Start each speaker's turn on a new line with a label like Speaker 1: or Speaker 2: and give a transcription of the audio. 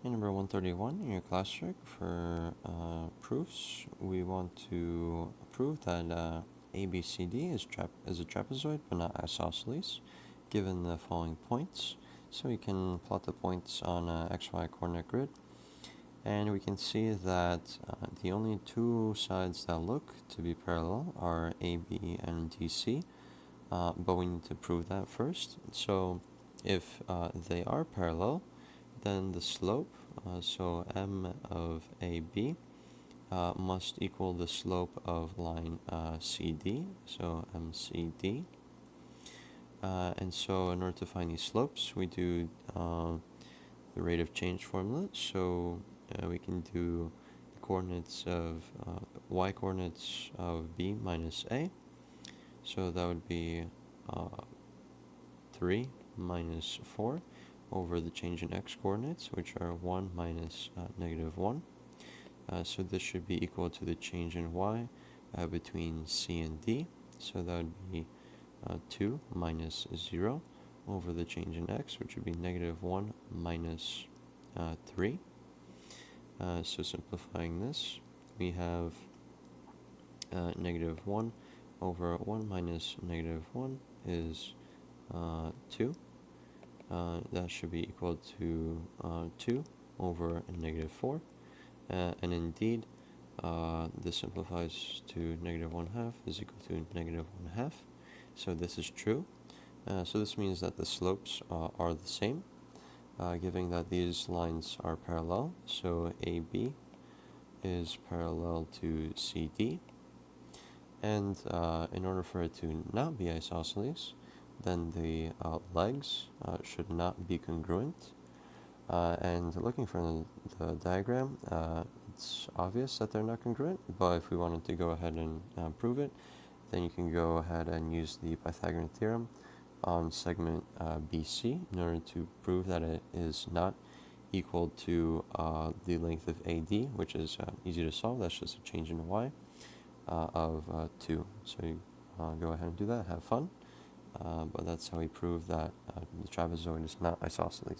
Speaker 1: Okay, number 131 in your class trick for proofs, we want to prove that ABCD is a trapezoid but not isosceles, given the following points. So we can plot the points on a XY coordinate grid, and we can see that the only two sides that look to be parallel are AB and DC, but we need to prove that first. So if they are parallel, then the slope, so m of AB, must equal the slope of line CD, so MCD. And so in order to find these slopes, we do the rate of change formula. So we can do the coordinates of y coordinates of b minus a. So that would be 3 minus 4 over the change in x coordinates, which are 1 minus negative 1. So this should be equal to the change in y between c and d. So that would be 2 minus 0 over the change in x, which would be negative 1 minus 3. So simplifying this, we have negative 1 over 1 minus negative 1 is 2. That should be equal to 2 over negative 4. And indeed, this simplifies to negative 1/2 is equal to negative 1/2. So this is true. So this means that the slopes are the same, given that these lines are parallel. So AB is parallel to CD. And in order for it to not be isosceles, then the legs should not be congruent. And looking from the diagram, it's obvious that they're not congruent, but if we wanted to go ahead and prove it, then you can go ahead and use the Pythagorean theorem on segment BC in order to prove that it is not equal to the length of AD, which is easy to solve. That's just a change in y of 2. So you go ahead and do that, have fun. But that's how we prove that the trapezoid is not isosceles.